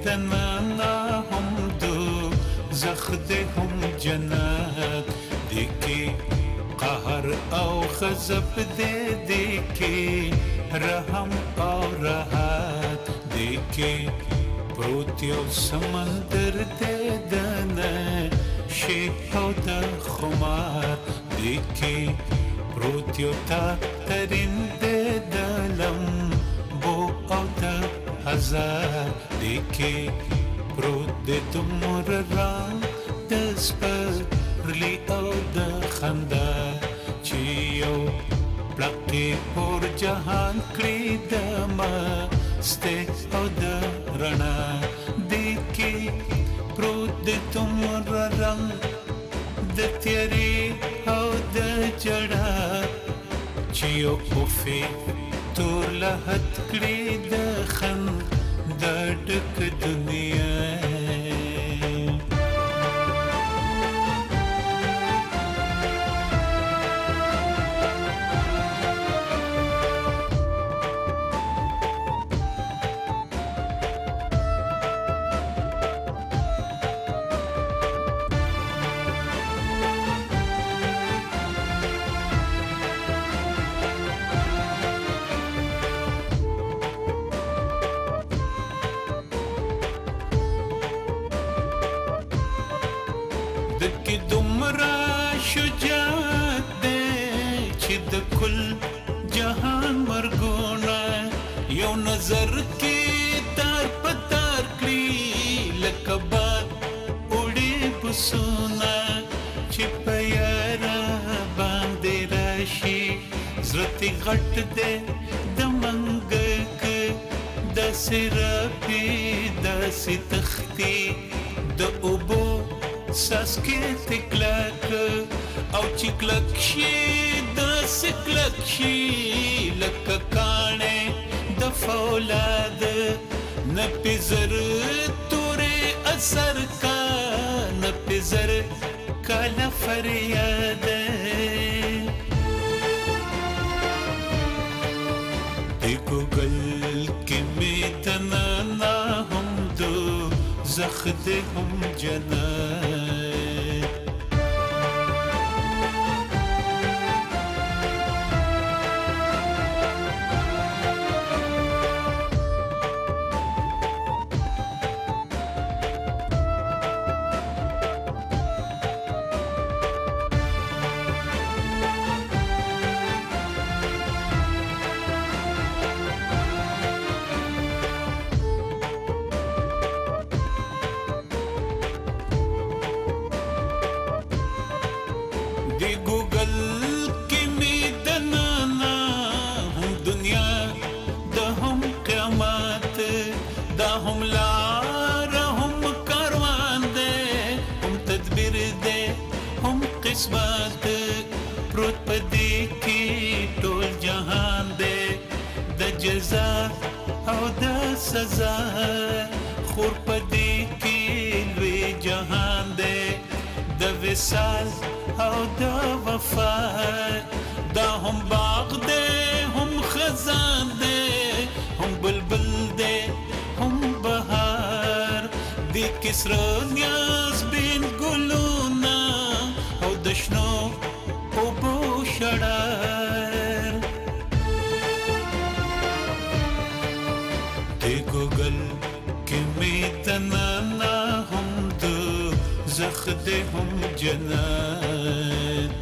دنانا هم دو زخد هم جنات دیکی قهر او غضب دیکی رحم او راحت دیکی پروت یو سمندر دنه شیخ او د خمار دیکی پروت یو تا ترین دلم بو او د هزار دیکی پروت د تمر ران دسپرلی او د خندا چې یو پلکې پر جهان کړي د مسته او د رڼا دیکی پروت د تمر رنګ د تیارې او د جړا چې یو اوفې تور لحد کړي د خندا ډک دنیا دکی دمرا شجاعت دے چې د کل جهان مرګونه یو نظر کې تار پتار کړي لکه باد وړي پسونه چې په یاره باندې راشي زړه غټ دے د منګک داسې رپي داسې تختي د اوبو ساسکې تکلک او چې کلک شي داسې کلک شي لکه کاڼې د فولاد نه پې زر تورې اثر کا نه پې زر کاله فریاد د ګوګل کې مې دننه هم دو زخد هم جنات دی ګوګل کې می دنانا هم دنیا د هم قیامت دا هم لار هم کاروان دی هم تدبیر دی هم قسمت پروت پدې کې ټول جهان دی د جزا او د سزا خور پدې کې لوی جهان دی د وصال او د وفا دا هم باغ دے هم خزان دے هم بلبل دے هم بهار دی کسر نیاز بین گلونا او دشنو او بو شڑار دی گوگل کی میتنانا هم دو زخد هم جنات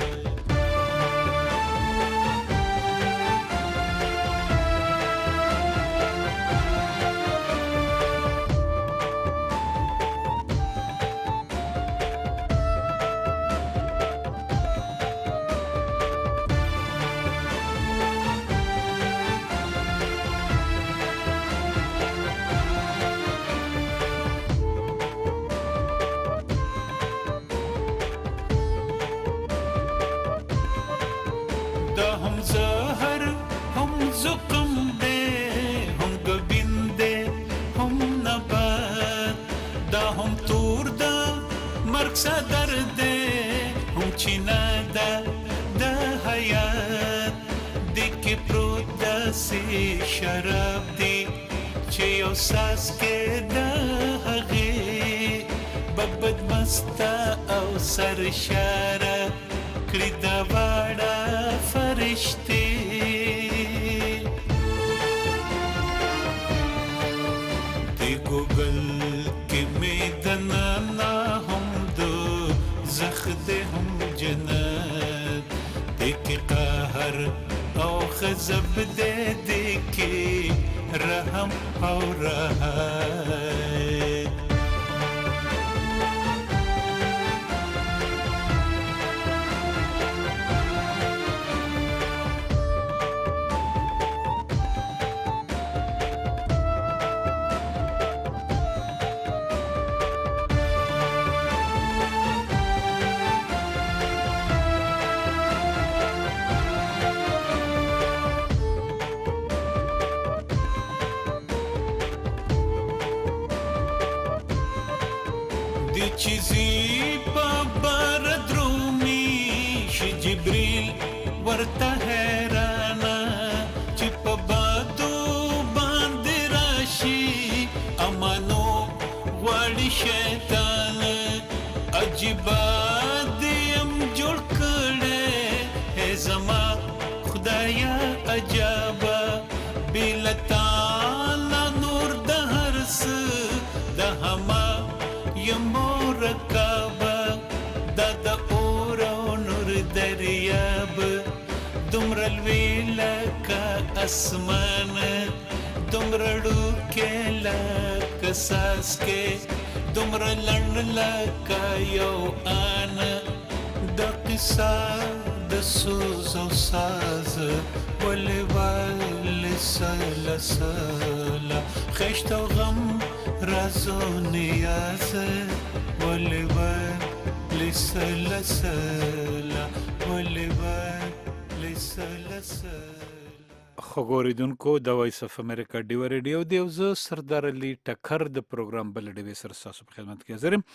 دا هم زهر هم زقم دے هم گبین دے هم نبات دا هم تور دا مرگ صدر دے هم چینا دا دا حیات دی که پروت دا سی شراب دی چې یو ساس کې د هغې ببد مستا او سرشاره کړي د واړه فرشتې د ګوګل کې مې دننه هم دوزخ دی هم جنت دی کې قهر او غضب دی کې رحم او راحت چیزی پا بار درومی شی جبریل ورطا حیرانا چی پا بادو باند راشی امانو غواړي شیطان عجیبا دیم جوړ کړي ہے زما خدایا عجابا بلتانا نور د هرس د هما مرکبه دا د اور او نور دریاب دومره لوی لکه اسمان دومره ډوکې لکه څاڅکې دومره لنډ لکه یو آن دا قصه د سوز او ساز ولې ولې سله سله خشت او غم رازو نیاز ولی ولی سلا سلا ولی ولی سلا سلا خوګوریدونکو د وایس اف امریکا ډیو ریډیو دیو زه سردار علي ټکر د پروګرام بل ډیوي سر تاسو په خدمت کې حاضر یم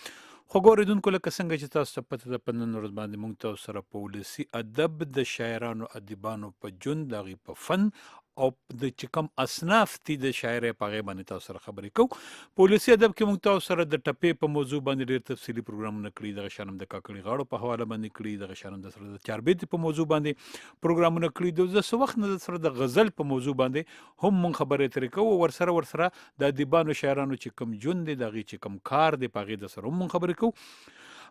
خوګوریدونکو لکه څنګه چې تاسو ته پته ده په نن ورځ باندې موږ تاسو سره په ولسي ادب د شاعرانو ادیبانو په ژوند دغې په فن او د چې کوم اصناف دي د شاعرۍ په هغې باندې تاسو سره خبرې کوو په ولسي ادب کې موږ تاسو سره د ټپې په موضوع باندې ډېر تفصیلي پروګرامونه کړي دغه شان هم د کاکړي غاړو په حواله باندې کړي دغه شان هم د سره د چاربیتې په موضوع باندې پروګرامونه کړي د څه وخت نه سره د غزل په موضوع باندې هم موږ خبرې اترې کوو ورسره د ادیبانو شاعرانو چې کوم ژوند دی د هغې چې کوم کار دی په هغې د سره هم موږ خبرې کوو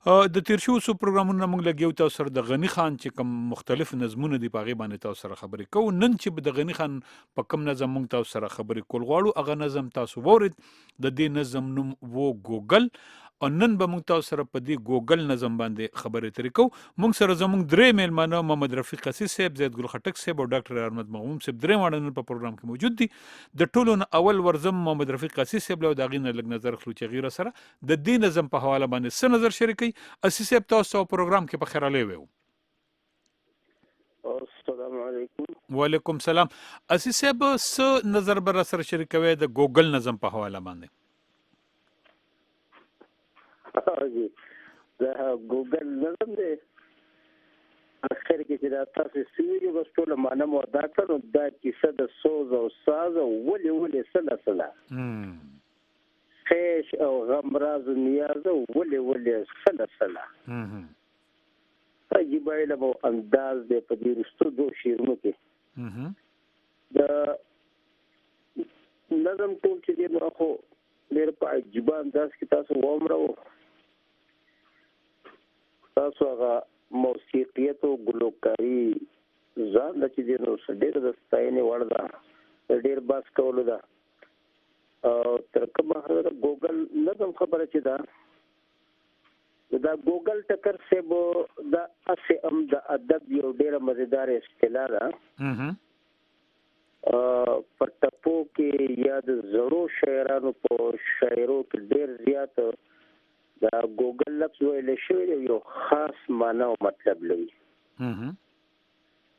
د تیر شوو څو پروګرامونو موږ لګیو تاسو سره د غني خان چې کوم مختلف نظمونه دي په هغې باندې تاسو سره خبرې کوو نن چې د غني خان په کوم نظم موږ تاسو سره خبرې کول غواړو هغه نظم تاسو واورید د دې نظم نوم و ګوګل او نن به موږ تاسو سره په دې ګوګل نظم باندې خبرې اترې کوو موږ سره زموږ درې میلمانه محمد رفیق قصي صاحب زید ګل خټک صاحب او ډاکټر ارمد مغموم صاحب درې واړه نن په پروګرام کې موجود دي د ټولو نه اول ورځم محمد رفیق قصي صاحب له د هغې نه لږ نظر اخلو چې هغې سره د دې نظم په حواله باندې څه نظر شریکوي قصي صاحب تاسو په پروګرام کې په خیر راغلی ویو السلام علیکم وعلیکم سلام قصي صاحب څه نظر به را سره شریکوي د ګوګل نظم په حواله باندې جی دا ګوګل نظم دی اخر کې چې دا تاسو سوي بس ټول معنا مو ادا کړو دا کیسه د سوز او ساز او ولې سلا خیش او غم راز و نیاز او ولې سلا عجیب علم او انداز دی په دې رښتو دوه شعرونو کې د نظم ټول چې دی نو خو ډېر په عجیب انداز کې تاسو ومرو تاسو هغه موسیقیت او ګلوکاري ځان چې دی نو ډېر د ستاینې وړ ده ډېر باس کولو ده او تر کومه حد ګوګل نظم خبره چې ده دا ګوګل ټکر صاحب دا اسې ام د ادب یو ډېره مزیدار اصطلاح ده په ټپو کې یا د زړو شاعرانو په شاعرو کې ډېر زیات دا ګوګل لفظ ویل شوی یو خاص معنا او مطلب لري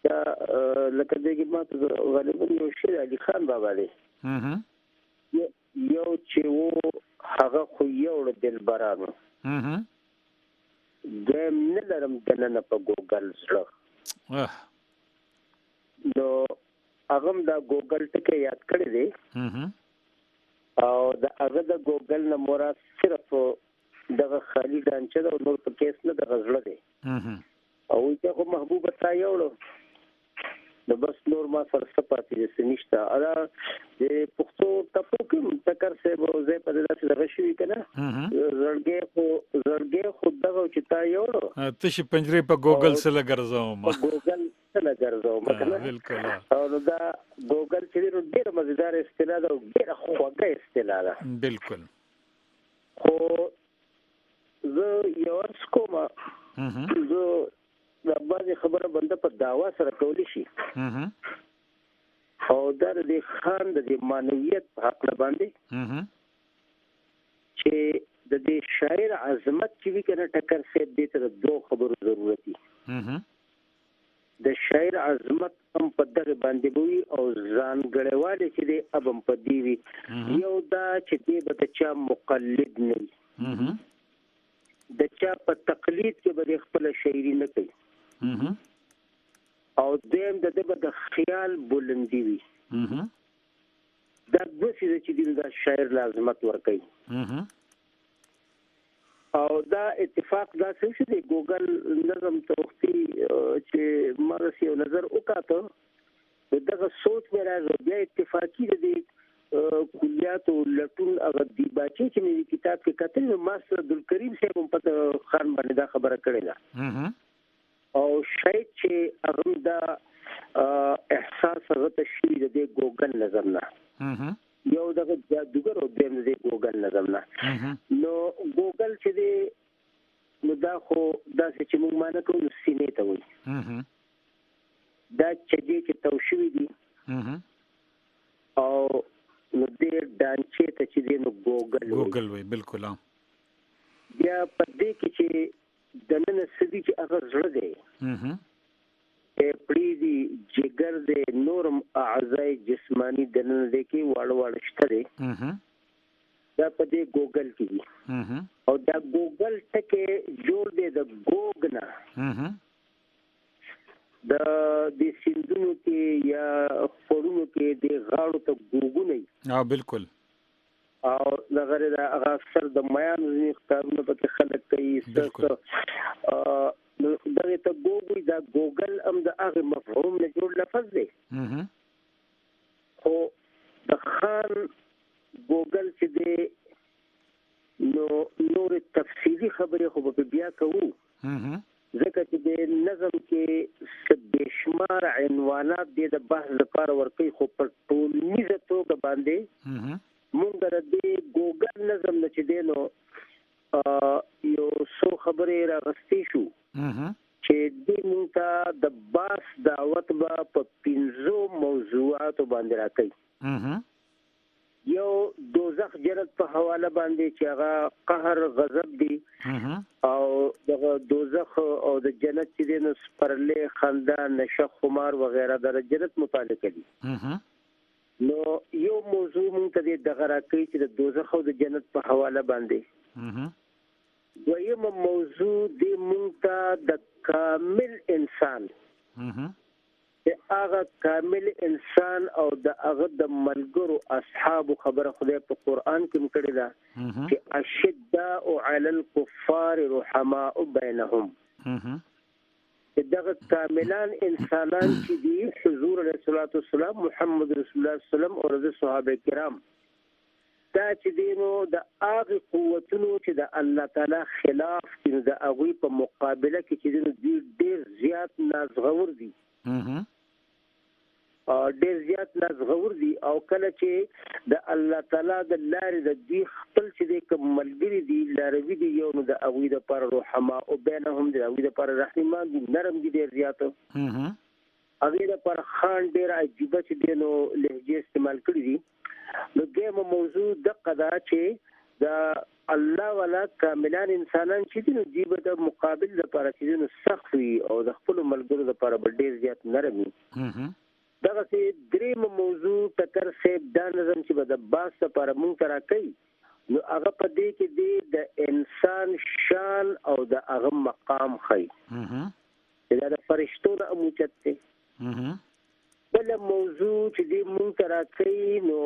دا لکه دغه ماته غالبا یو شعر علي خان بابا دی یو چې وو هغه خو یو دلبرانو دیم نه لرم دننه په ګوګل سره نو هغه دا ګوګل ټکي یاد کړی دی او د هغه د ګوګل نه مراد صرف دغه خالی ډانچه ده او نور په کیس نه د غزړه دی او چې خو محبوب تا یوړو نو بس نور ما سره سپاتې سنشته ادا د پښتو ټپو کې تکر سه بوزه په داسې دغه شوی کنه زړګي خو دغه چې تا یوړو ته شي پنجرې په ګوګل سره ګرځاوم ګوګل سره ګرځاوم کنه بالکل او دا ګوګل چې ډېر مزیدار اصطلاح ده او ډېر خوږه اصطلاح ده بالکل خو زه یو څه کومه زه د باندې خبره بنده په داوا سره کولی شي او در د خان د معنویت په حق باندې چې د دې شاعر عظمت چې وی کنه ټکر سي د تر دوه خبرو ضرورت دي د شاعر عظمت هم په دغه باندې بوي او ځان غړېواله چې د ابم په دی وی یو دا چې دې به چا مقلد نه د چا په تقلید کې به خپل شاعري نه کوي او دیم د دغه د خیال بلندی وي دا د څه چې د شاعر لازمت ور کوي او دا اتفاق دا څه دی ګوګل نظم توختي چې مرسي او نظر وکاته دغه سوچ مې راځي بیا اتفاقی دی کلیات او لټون هغه دی باچې چې مې کتاب کې کتل ماستر عبدالکریم صاحب په خان باندې دا خبره کړې ده او شاید چې هغه دا احساس هغه تشریح د ګوګل نظم نه یو دغه جادوګر او د ګوګل نظم نه نو ګوګل چې دی نو دا خو دا چې موږ معنی کوو سینې ته وایي دا چې توشوي دي او نو دې ډانچې ته چې دی نو ګوګل وایي بالکل بیا په دې کې چې د نن سدي چې هغه زړه دی پړی دی جګر دی نورم اعضای جسمانی د نن دی کې واړه شته دی دا په دې ګوګل کې دی او دا ګوګل ټکه جوړ دی د ګوګنا د سیندونو کې یا خورونو کې د غاړو ته ګوګونه بالکل او دغه د هغه اکثر د میان ځینې په خلک کوي دغه ته ګوګل دا ګوګل هم د هغه مفهوم نه جوړ لفظ دی خو د خان ګوګل چې دی نو نور تفصیلی خبرې خو به بیا کوو ځکه چې د نظم کې بشمار عنوانات د بحث لپاره ورکوي خو په ټولنیزه توګه باندې مونږ د دې ګوګل نظم نه چې دی نو یو څو خبرې راغستې شو چې دې مونږ ته د باس دعوت به په 5 موضوعاتو باندې راکوي یو دوزخ جنت په حواله باندې چې هغه قهر غضب دی او دغه دوزخ او د جنت چې دی نو سپرلې خندا نشه خمار وغیرہ د جنت متعلق دي نو یو موضوع مونږ ته دغه راکوي چې د دوزخ او د جنت په حواله باندې دویم موضوع دی مونږ ته د کامل انسان د هغه کامل انسان او د هغه د ملګرو اصحاب خبره خدای په قران کې مکړه ده چې اشداء علی الكفار رحماء بینهم دغه کاملان انسانان چې دي حضور علیه الصلاۃ والسلام محمد رسول الله صلی الله علیه وسلم او د صحابه کرام دا چې دي نو د هغه قوتونو چې د الله تعالی خلاف چې د هغه په مقابله کې چې دي ډېر زیات نازغور دي ډېر زیات نازغور دي او کله چې د الله تعالی د لارې د دې خپل چې د کوملګری دي لاروي دي یو نو د هغه د پر رحما او بینهم د هغه د پر رحمان دي نرم دي ډېر زیات هغه د پر خان ډېر عجیب چې دی نو لهجه استعمال کړی دي نو دغه موضوع د قضا چې د الله ولا کاملان انسانان چې دي نو دی د مقابل لپاره چې نو سخت وي او د خپل ملګرو لپاره ډېر زیات نرم وي دغه سي دریم موضوع تکر سیب دا نظم چې د باس لپاره مونږ ترا کوي نو هغه په دې کې دی د انسان شان او د هغه مقام خي دا د فرشتو د اموچت دی بل موضوع چې دی مونږ ترا کوي نو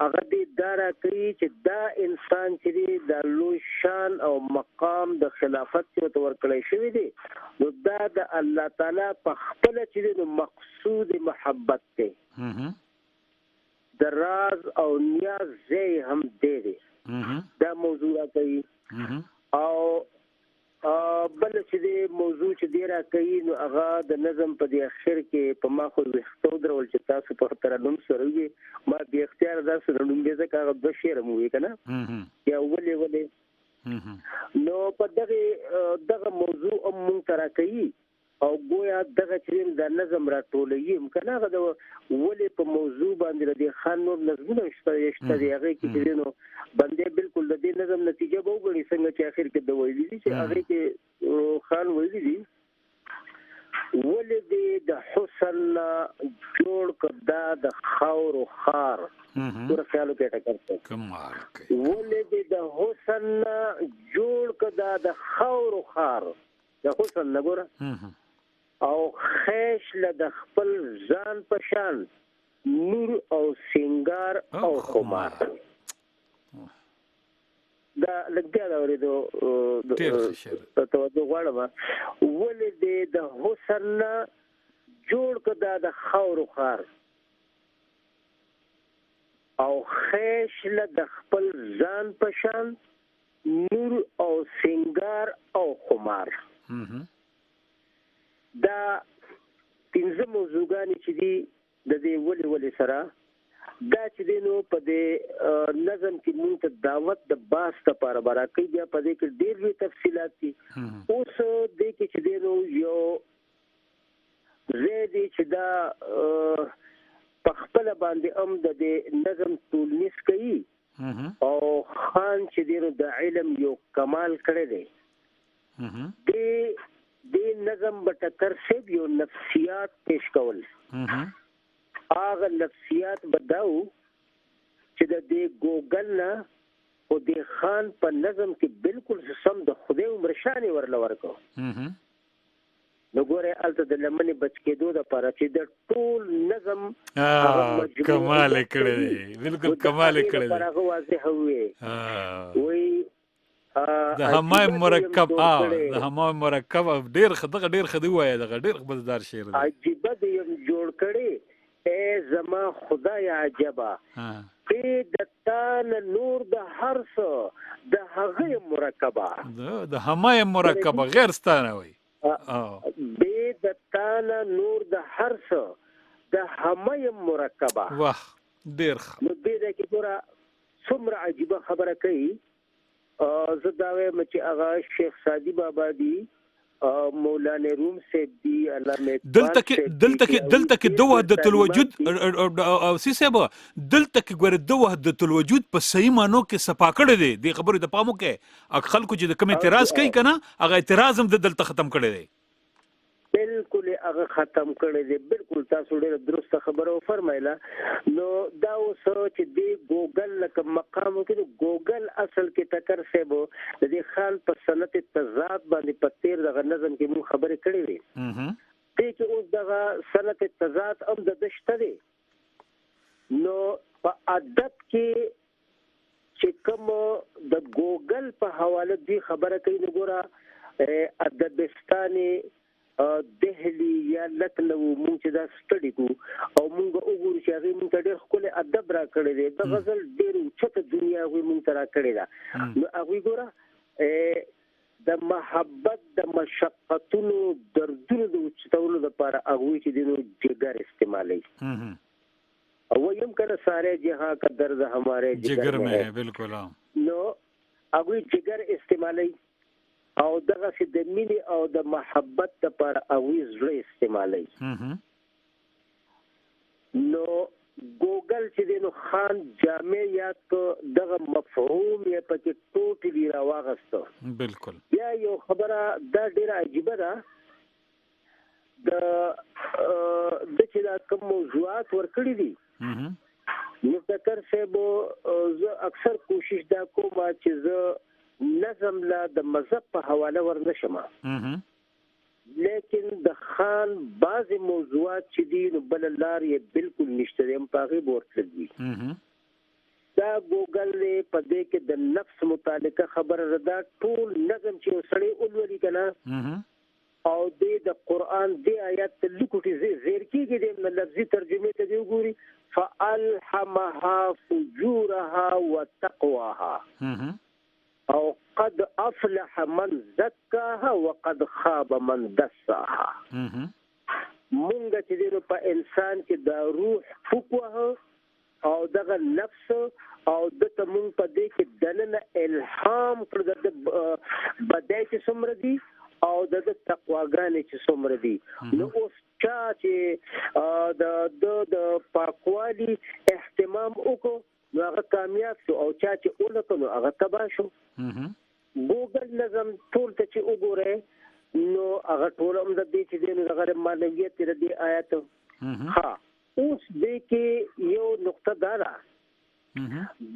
هغه دې دارا کوي چې دا انسان چې د لوی شان او مقام د خلافت ته ورکړی شوی دی نو دا د الله تعالی په خپل چې د مقصود محبت دی د راز او نیاز ځای هم دی دا موضوع کوي او بل چې د موضوع چې دی را کوي نو هغه د نظم په دی اخر کې په ما خو وختو درول چې تاسو په ترنم سره وي ما به اختیار دا سره نوم دې ځکه هغه د شعر مو وی کنه یا ولې نو په دغه موضوع مونږ ترا کوي او گویا دغه چې د نظم راټولې کنه هغه د ولې په موضوع باندې د خان نور نظمونه شته دی هغه کې نو باندې بالکل د دې نظم نتیجه به وګړي څنګه چې اخر کې د ویلي دي چې هغه کې خان ویلي دي ولې د حسن جوړ کدا د خاور او خار ور خیالو کې ټکر کمال کوي ولې د حسن جوړ کدا د خاور او خار د حسن نګوره او خیش له د خپل ځان پشان نور او سنگار او خمار دا لګیا دا ورېدو توجه غواړم ولې د حسن جوړ کدا د خاور خار او خیش له د خپل ځان پشان نور او سنگار او خمار دا پنځه موضوعګانې چې دي د دې ولې سره دا چې دینو په دې نظم کې موږ ته دعوت د باس لپاره برابر بیا په دې کې ډېر لوی تفصيلات دي اوس دې کې چې دینو یو زیدي چې دا په خپل باندې د دې نظم تولنیس کوي او خان چې دینو د علم یو کمال کړی دی د نظم بټکر سے یو نفسیات پیش کول هغه نفسیات بداو چې د دې ګوګل نه او د خان په نظم کې بالکل سم د خدای عمر شانې ورل ورکو نو ګوره الته د لمنې بچ کېدو د لپاره چې د ټول نظم کمال کړی بالکل کمال کړی هغه واضح وي وای د همای مرکب ډیر خدي وای دغه ډیر مزدار شعر دی عجیب دی جوړ کړي اے زما خدای عجبا په دتان نور د هرڅ د هغه مرکبا د همای مرکب غیر ستانه وای به دتان نور د هرڅ د همای مرکبا واه ډیر نو به د کی پورا څومره عجیب خبره کوي زه دا وایم چې هغه شیخ سادی بابا دی مولانا روم سیب دی علامه دلته کې د وحدت الوجود او سیسبه دلته کې ګور د وحدت الوجود په صحیح مانو کې صفا کړی دی د خبرې د پامو کې خلکو چې د کوم اعتراض کوي کنه هغه اعتراض هم دلته ختم کړی دی بالکل هغه ختم کړی دی بالکل تاسو ډېر درست خبره فرمایله نو دا اوس چې دی ګوګل لکه مقام کې ګوګل اصل کې ټکر سیبو د دې خان په سنت تضاد باندې په تیر دغه نظم کې مون خبرې کړې وي دې کې اوس دغه سنت تضاد هم د دشته دی نو په ادب کې چې کوم د ګوګل په حواله دی خبره کوي نو ګوره ادبستاني دهلی یا لکنو مونږ چې دا سټډي کو او مونږ وګورو چې هغه مونږ ډېر خپل ادب را کړی دی د غزل ډېر چته دنیا هغه مونږ را کړی دا نو هغه ګوره د محبت د مشقتونو دردونو د چتولو لپاره هغه چې دینو جګر استعمالي او یم کړه ساره جهان کا درد ہمارے جگر میں ہے بالکل نو هغه جګر استعمالي او دغه چې د مینې او د محبت لپاره اویز زړه استعمالي نو ګوګل چې دینو خان جامع یا دغه مفهوم یې پکې ټوټلی راوغسته بالکل یا یو خبره دا ډیره عجیبه ده د چې دا کوم موضوعات ورکړي دي نو فکر سبو زه اکثر کوشش دا کوم چې زه نظم لا د مذهب په حواله ورنشم لیکن د خان بعض موضوعات چې دي نو بل لار یې بالکل نشته هم پاغي ورته دي دا ګوګل دې په دې کې د نفس متعلقه خبره ده ټول نظم چې وسړي اولولي کنه او د قرآن دی آیات لیکوټي زیر کېږي د لفظي ترجمه ته دی وګوري فألهمها فجورها وتقواها او قد افلح من زكاها وقد خاب من دساها مونږ چې دی په انسان کې د روح فقوه او دغه نفس او دته مونږ په دې کې دننه الهام کړ د بدای چې څومره دي او د تقواګانې چې څومره دي نو اوس چا چې د پاکوالي اهتمام وکړو نو هغه کامیاب شو او چا چې اولته نو هغه تباه شو ګوګل نظم ټول ته چې وګوره نو هغه ټول هم د دې چې دی نو هغه معنویت د دې آیات ها اوس دې کې یو نقطه دا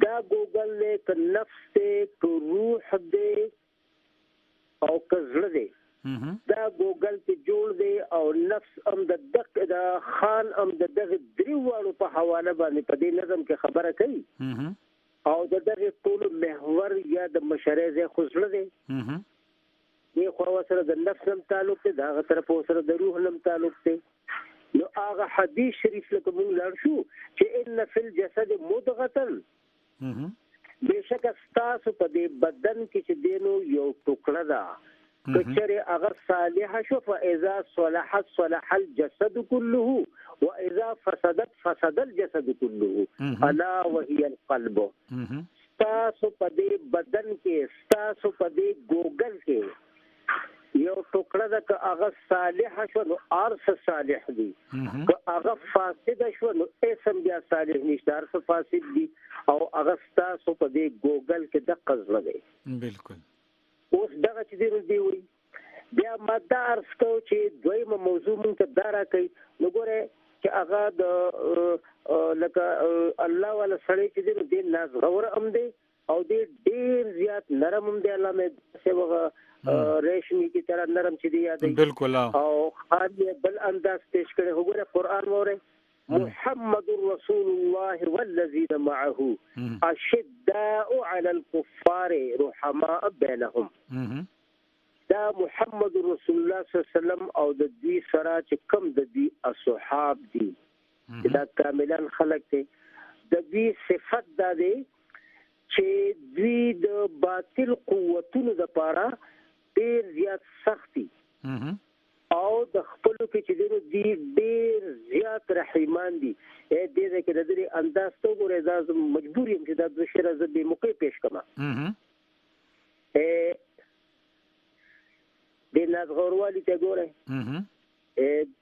دا ګوګل له ک نفس ته ک روح دې او کزړه دی دا ګوګل ته جوړ دی او نفس هم د خان هم د دغه دریوالو په حواله باندې په دې نظم کې خبره کوي او د دغه ټول محور یا د مشرزه خزړه دی دی خو سره د نفس هم تعلق دی دا طرف سره د روح هم تعلق دی نو هغه حدیث شریف لکه موږ لړ شو چې ان فی الجسد مضغه بشک تاسو په دې بدن کې چې دینو یو ټوکړه ده کچره اگر صالح شو فاذا صلحت صلح الجسد كله واذا فسدت فسد الجسد كله الا وهي القلب تاسو په دې بدن کې تاسو په دې ګوګل کې یو ټوکړه ده که هغه صالح شو نو ارث صالح دي که هغه فاسد شو نو اسم بیا صالح نشته ارث فاسد دي او هغه تاسو په دې ګوګل کې د قزل دی بالکل اوس دغه چې دی وي بیا ماده ارث کو چې دویمه موضوع مونږ ته دارا کوي نو ګوره چې هغه د لکه الله ولا سړی چې دی ناز غور هم دی او دې ډیر زیات نرم هم دی الله مې څه ریشمی کی طرح نرم چې دی یادې بالکل او خالی بل انداز پیش کړي وګوره قران وره محمد رسول الله والذين معه اشداء على الكفار رحماء بينهم دا محمد رسول الله صلی الله علیه وسلم او د دې سره چې کم د دې اصحاب دي دا کاملان خلق دي د دې صفت دا دي چې دوی د باطل قوتونو د پاره ډیر زیات سختي او د خپل کې چې دی ډیر زیات رحیمان دي دې کې د دې انداز ته ګورې دا مجبور یم چې دا د شر ز به موقع پیش کما د ناز غوروالي ته ګورې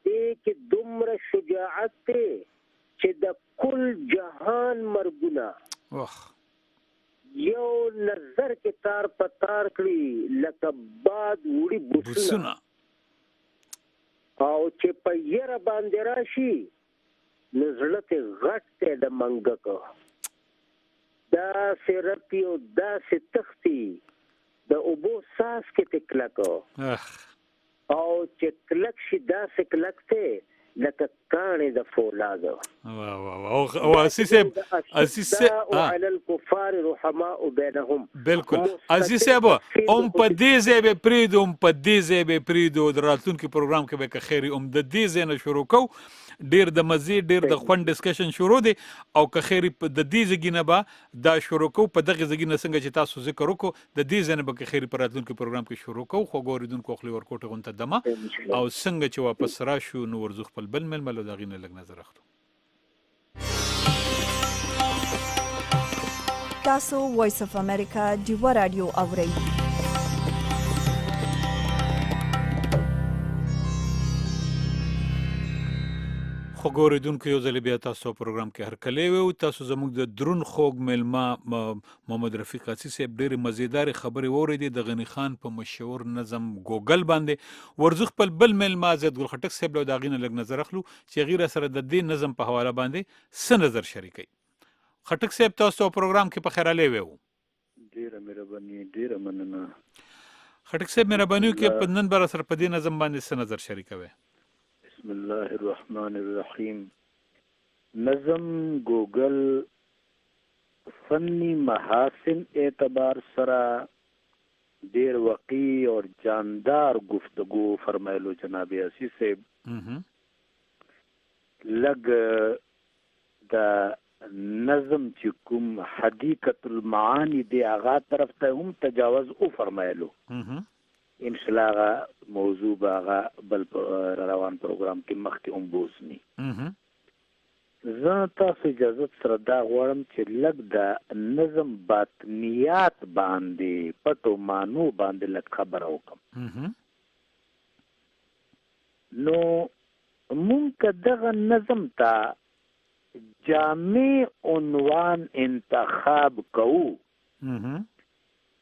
دې کې دومره شجاعت ته چې د کل جهان مرګونه یو نظر کې تار پتار کړی لکه باد وړي بوسونه او چې په یره باندې راشي نزړه ته غټ ته د منګکو دا سرپی او دا ستختی د اوبو ساس کې تکلکو او چې کلک شي دا سکلکته لکه کانې د فولاد او عزیز على الكفار رحماء بينهم بالکل عزیز صاحب په دې ځای به پریدو د راتلونکي پروګرام کې به خیری د دې ځای نه شروع کو ډیر د مزید ډیر د خوند ډسکشن شروع دي او که خیری په د دې ځګینه به دا شروع کو په دغه ځګینه څنګه چې تاسو ذکر وکړو د دې ځای نه به خیری پر راتلونکي پروګرام کې شروع کو خو ګوریدونکو خپل ورکوټه غونته دمه او څنګه چې واپس راشو نو ورزو خپل بل ململ د غینه لګ نظر اخلو تاسو وایس اف امریکا دیو رادیو اورئ خو ګوریدونکو یو ځل بیا تاسو پروګرام کې هرکلی وو تاسو زموږ د درون خوږ ملما محمد رفیق قاصي صاحب ډېرې مزیدار خبرې واورېدې د غني خان په مشهور نظم ګوګل باندې ورزو خپل بل ملما زید ګل خټک صاحب له داغینه لګ نظر اخلو چې غیره سره د دې نظم په حواله باندې څه نظر شریکي خټک صاحب تاسو پروګرام کې په خیراله وو ډېره مهرباني ډېره مننه خټک صاحب مهرباني کې په نن بر سره په دې نظم باندې څه نظر شریکوي بسم الله الرحمن الرحیم نظم ګوګل فنی محاسن اعتبار سره ډیر وقی اور جاندار گفتگو فرمایلو جناب یاسی صاحب. لگ د نظم چې کوم حدیقت المعانی دی هغه طرف ته هم تجاوز او فرمایلو. ان شاء الله موضوع هغه بل روان پروګرام کې مخکې هم بوزنی. زه تاسو اجازه سره دا غواړم چې لږ د نظم باطنیات باندې پټو مانو باندې لږ خبره وکړم. نو مونږ دغه نظم ته جامع عنوان انتخاب کوو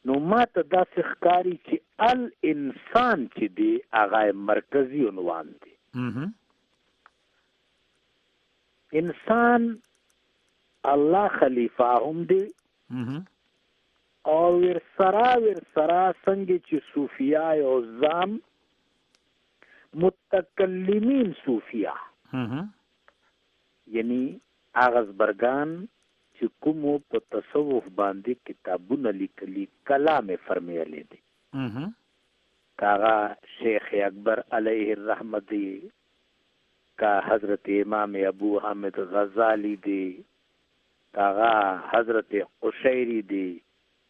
نو ما ته داسې ښکاري چې الانسان چې دی هغه مرکزي عنوان دی. انسان الله خلیفہ هم دی او ورسرا څنګه چې صوفیاء او ځام متکلمین صوفیاء یعنی اغزبرگان چې کوم په تصوف باندې کتابونه لیکلي کلام فرمیلې دي کاغا شیخ اکبر علیه الرحمه دی کا حضرت امام ابو حامد غزالی دی کاغا حضرت قشیری دی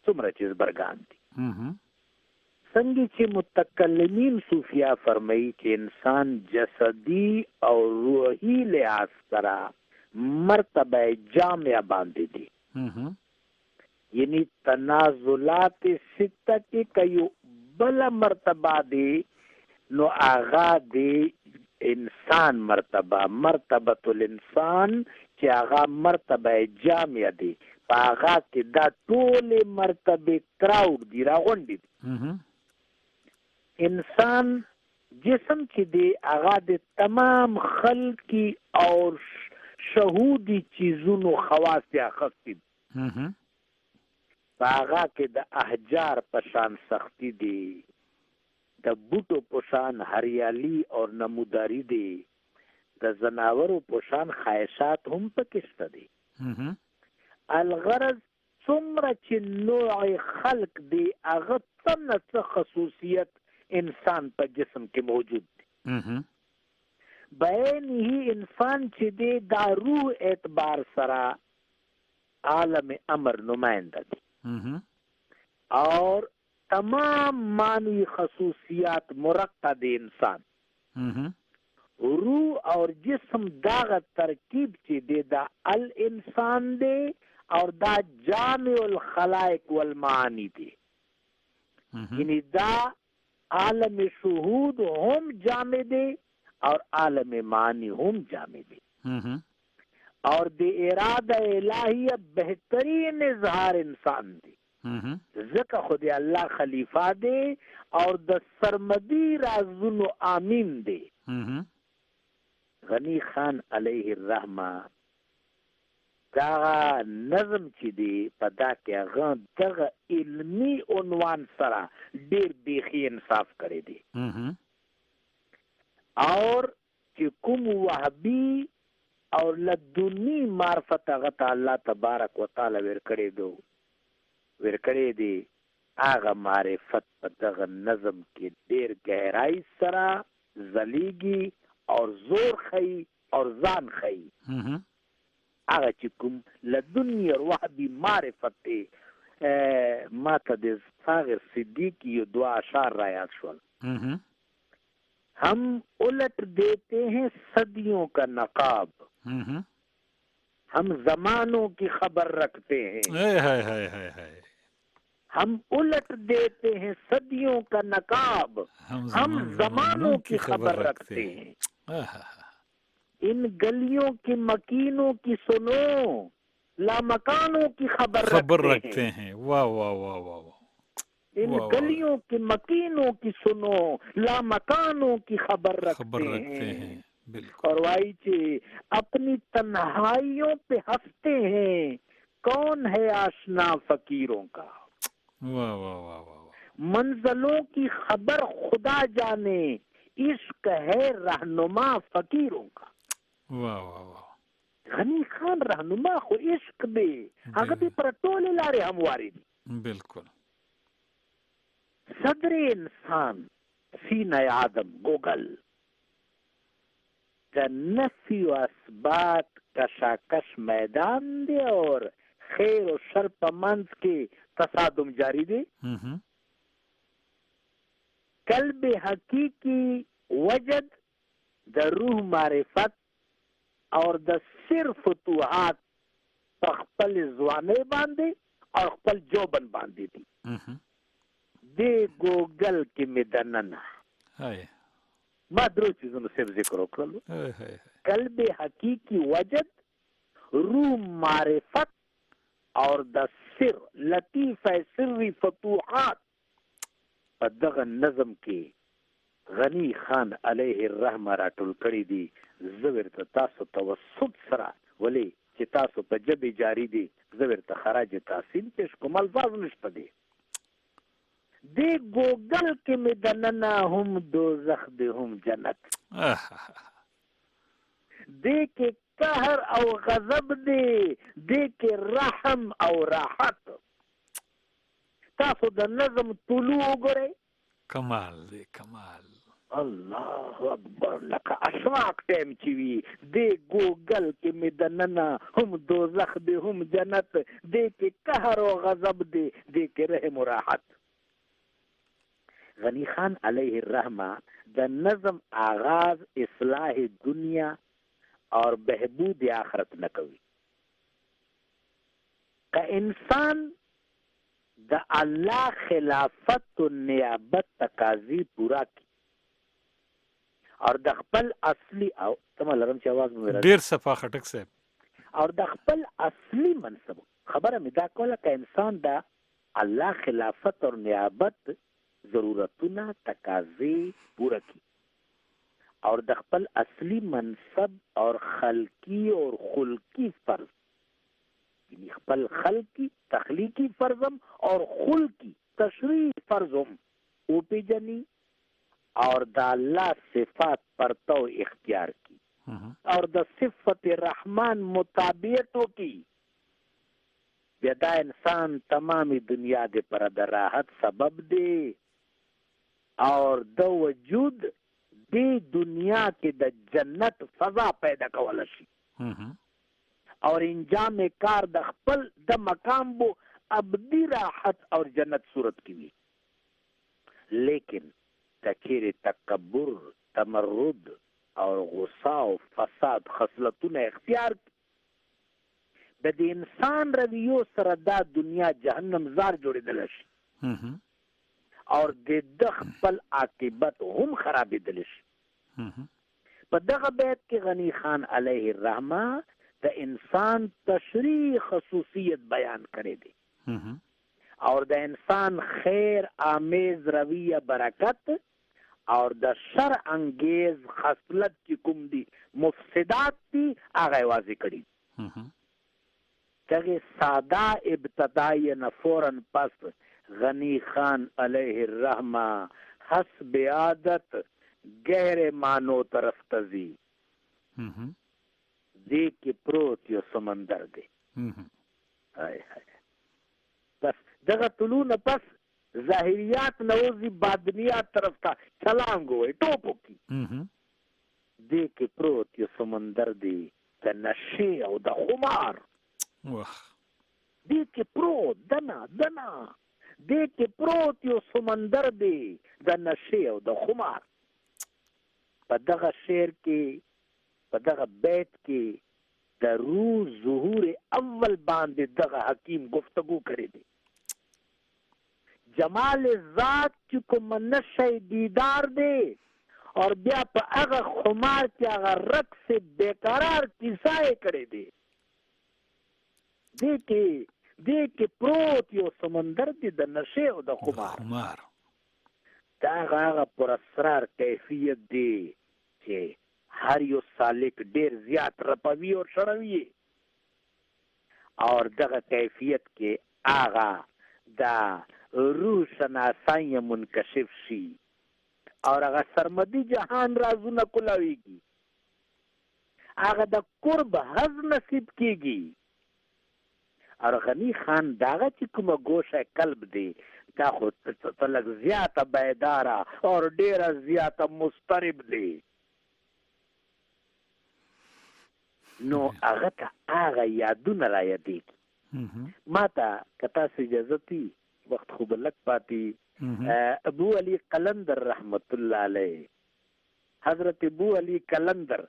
څومره چې برګان دي څنګه چې متکلمین صوفیا فرمایي چې انسان جسدی او روحی لحاظ سره مرتبه جامع باندې دي یعنی تنازلات سته کې کيو بل مرتبه دی نو آغا دی انسان مرتبه الانسان چې هغه مرتبه جامع دي په هغه کې دا ټول مرتبه کراوډ دي راغونډي دي. انسان جسم چې دی هغه د تمام خلقی او شهودی چیزونو خواص اخستی په هغه کې د احجار په شان سختی دی د بوټو پوشان هریالی اور نموداری دی د زناورو پوشان خواهشات هم پکشته دی. الغرض څومره چې نوع خلق دی هغه څه خصوصیت انسان په جسم کې موجود دی. بیان هی انسان چې دی دا روح اعتبار سره عالم امر نمائنده دی اور تمام معنوی خصوصیات مرقد انسان روح اور جسم داغ ترکیب چی دے دا الانسان دے اور دا جامع الخلائق والمعانی دے یعنی دا عالم شہود ہم جامع دے اور عالم معانی ہم جامع دے اور دے ارادہ الہیہ بہترین اظہار انسان دے ذکر خود اللہ خلیفہ دے اور د سرمدی رازن آمین دے. غنی خان علیہ الرحمہ دا نظم چی دی پدا کے غن دغ علمی عنوان سرا دیر بیخی انصاف کرے دی اور چی کم وحبی اور لدنی معرفت غطا اللہ تبارک و تعالی ورکڑے دو ورکړې دي هغه معرفت په دغه نظم کې ډېر گہرائی سره ځلیږي اور زور خی اور ځان خی هغه چې کوم لدنیا وحبی معرفت دی ما ته د صاغر صدیق یو دعا اشعار را یاد شول. ہم الٹ دیتے ہیں صدیوں کا نقاب ہم زمانوں کی خبر رکھتے ہیں ہم الٹ دیتے ہیں صدیوں کا نقاب ہم زمانوں کی خبر رکھتے ہیں ان گلیوں کی مکینوں کی سنو لامکانوں کی خبر رکھتے ہیں واہ واہ واہ واہ ان گلیوں کی مکینوں کی سنو لامکانوں کی خبر رکھتے ہیں اور وائی چے اپنی تنہائیوں پہ ہنستے ہیں کون ہے آشنا فقیروں کا واہ واہ واہ واہ منزلوں کی خبر خدا جانے عشق ہے رہنما فقیروں کا. واہ واہ واہ غنی خان رهنما خو عشق دی هغه دې پر ټولې لارې هموارې دي. بالکل. صدر انسان سینه آدم گوگل کا نفی و اثبات کشاکش میدان دی اور خیر و شر په منځ کې تصادم جاری دی. قلب حقیقی وجد د روح معرفت اور د سر فتوحات په خپل ځوانۍ باندې او خپل جوبن باندې دي. دی گوگل کې مې دننه ما درو چیزونو صرف ذکر وکړلو. قلب حقیقی وجد، روح معرفت اور د سر لطیف سری فتوحات په دغه نظم کې غنی خان علیه الرحمه راټول کړي دي. زه ورته تاسو توسط سره ولې چې تاسو په ژبې جاری دي زه ورته خراج تحسین پیش کوم. الفاظ نشته دي. دی گوگل کې مې دننه هم دوزخ دی هم جنت. دی کې قهر او غضب دی، دی کې رحم او راحت. تاسو د نظم طلوع وګورئ. کمال دی کمال. الله اکبر. لکه اشراق ټایم چې وي دی گوگل کې مې دننه هم دوزخ دی هم جنت. دی کې قهر او غضب دی، دی کې رحم او راحت. غنی خان علیہ الرحمہ د نظم آغاز اصلاح دنیا اور بہبود آخرت نہ کوي. کہ انسان د الله خلافت و نیابت تقاضی پورا کی اور د خپل اصلی او تم لرم چې आवाज مې راځي ډیر صفه خټک صاحب اور د خپل اصلی منصب خبره مې دا کوله کہ انسان د الله خلافت اور نیابت ضرورتونه تقاضی پورا کی اور د خپل اصلی منصب اور خلقی اور خلقی فرض یعنی خپل خلقی تخلیقی فرضم اور خلقی تشریعی فرضم او پیجنی اور د الله صفات پرتو اختیار کی اور د صفت رحمان مطابقتوں کی بیدا انسان تمامی دنیا دے پر د راحت سبب دے اور د وجود دی دنیا کې د جنت فضا پیدا کول شي اور انجام کار د خپل د مقام بو ابدی راحت اور جنت صورت کی وی. لیکن تکیر تکبر تمرد اور غصہ و فساد خصلتونه اختیار کی د انسان رویو سره دا دنیا جهنم زار جوړیدل شي اور د خپل عاقبت هم خرابېدل شي. په دغه بیت کې غنی خان علیه الرحمه د انسان تشریح خصوصیت بیان کړی دی اور د انسان خیر آمیز رویه برکت اور د شر انگیز خصلت کی کوم دی مفسدات دی هغه واضح کړي. دغه ساده ابتدای نه فوراً پس غنی خان علیہ الرحمہ حسب عادت گہرے مانو طرف تزی دی کی پروت یو سمندر دی. بس دغه طلوع نه پس ظاهریات نوزی باطنیات طرف تا چلانگ ہوئے ٹوپو کی دی کی پروت یو سمندر دی د نشے او د خمار دی کی پروت دنا دنا دی کې پروت یو سمندر دی د نشې او د خمار. په دغه شعر کې په دغه بیت کې د روح ظهور اول باندې دغه حکیم گفتگو کړی دی. جمال ذات چې کوم نشې دیدار دی اور بیا په هغه خمار کې هغه رقص بیقرار کیسه کړی دی. دی کې پروت یو سمندر دی د نشې او د خمار. دا هغه پر اسرار کیفیت دی چې هر یو سالک ډیر زیات رپوي او شړوي اور دغه کیفیت کې هغه دا روح شناسای منکشف شي اور هغه سرمدی جهان رازونه کولاویږي. هغه د قرب حظ نصیب کیږي. اور غنی خان داغه چې کومه ګوشه قلب دی دا خو لږ زیاته بیداره اور ډیره زیاته مضطرب دی. نو هغه ته هغه یادونه را یادېږي. ما ته که تاسو اجازه دي وخت خو به لږ پاتې ابو علي قلندر رحمت الله علیه حضرت ابو علي قلندر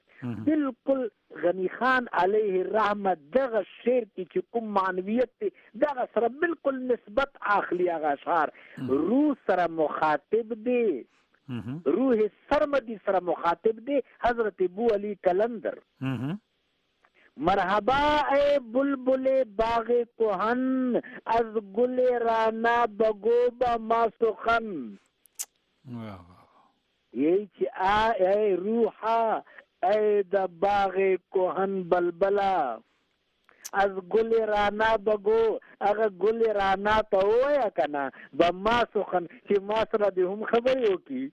بالکل غنی خان علیه الرحمه دغه شعر کې چې کوم معنویت دی دغه سره بالکل نسبت اخلي. هغه اشعار روح سره مخاطب دی، روح سرمدی سره مخاطب دی حضرت ابو علي قلندر. مرحبا اے بلبل باغ کوہن از گل رانا بگو با ما سخن. یہی چی اے روحا اے دا باغ کوہن بلبلا از گل رانا بگو. اگر گل رانا تا ہویا کنا با ما سخن چی ما سره دی هم خبری ہو کی.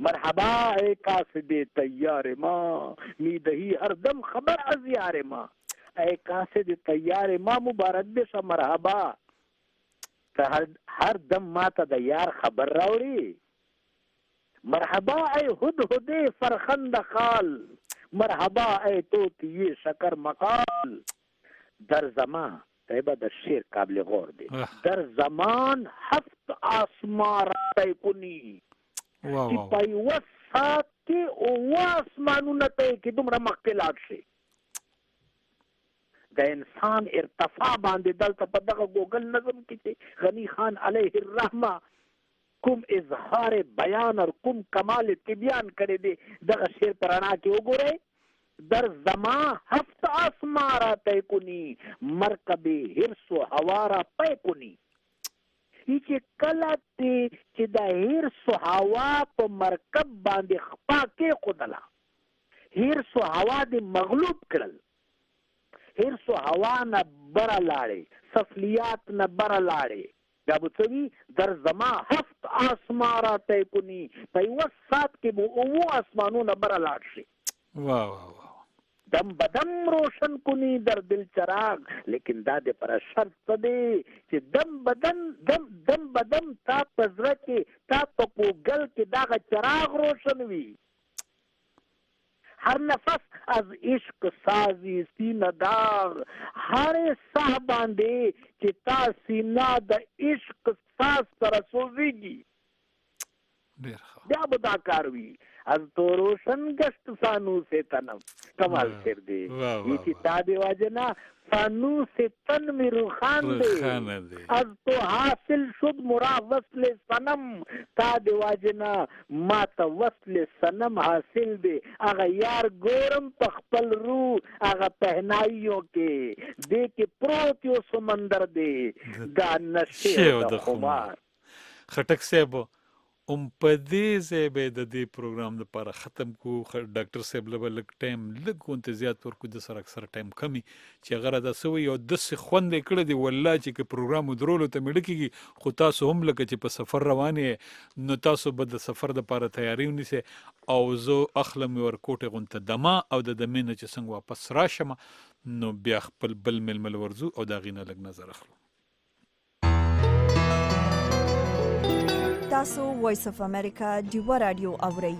مرحبا اے قاصد تیار ما می دہی ہر دم خبر از یار ما. اے قاصد تیار ما مبارک بشا مرحبا ہر دم ما تا دا یار خبر راوڑی. مرحبا اے ہد ہدے فرخند خال مرحبا اے توتی یہ شکر مقال. در زمان طیبہ در شیر قابل غور دے در زمان ہفت آسمان راتے کنی چې په یوه ساعت کې اووه اسمانونه ته یې کې دومره مخکې لاړ شي. د انسان ارتفاع باندې دلته په دغه ګوګل نظم کې چې غنی خان علیه الرحمه کوم اظهار بیان اور کوم کمال تبیان کړی دی دغه شعر په رڼا کې وګورئ. در زمان هفت آسمان راتی کنی مرکب حرص و هوا را پی کنی. چې کله چې د حرص و هوا په مرکب باندې خپا کې خودله حرص و هوا دې مغلوب کړل. حرص و هوا نه بره لاړې سفلیات نه بره لاړې دا به څه وي در زما هفت آسمان راتی کني په یوه ساعت کې به اووه آسمانونه بره لاړ شي. دم بدم روشن کنی در دل چراغ. لیکن دا دې پر شرط څه دی چې دم بدم تا په زړه کې تا په کوګل کې دغه چراغ روشن وي. هر نفس از عشق سازی سینه داغ هر ساه باندې چې تا سینه د عشق ساز سره سوزیږي. بیا به دا کار وي از تو روشن گشت فانوس تنم. کمال شعر دی یہ چی تا دی واجنا فانوس تن می روخان دی از تو حاصل شد مرا وصل سنم. تا دی واجنا ما تا وصل سنم حاصل دی. اگا یار گورم پخپل رو اگا پہنائیوں کے دے کے پروتیو سمندر دی دا نشیو دا خمار. خټک صاحب په دې ځای به د دې پروګرام لپاره ختم کو. ډاکټر صاحب له لږ ټایم لږ غونته زیات ورکو د سره اکثر ټایم کمی چې هغه راته سوی او داسې خوند یې کړی دی والله چې که پروګرام ودرولو ته مې کېږي خو تاسو هم لکه چې په سفر روان یې نو تاسو به د سفر دپاره تیاری ونیسئ او زه اخلم ورکوټې غونته دمه او د دمې نه چې څنګه واپس راشم نو بیا خپل بل ململ ورځو او د هغې نه لږ نظر اخلو. تاسو وایس اف امریکا ډیوه رادیو اورئ.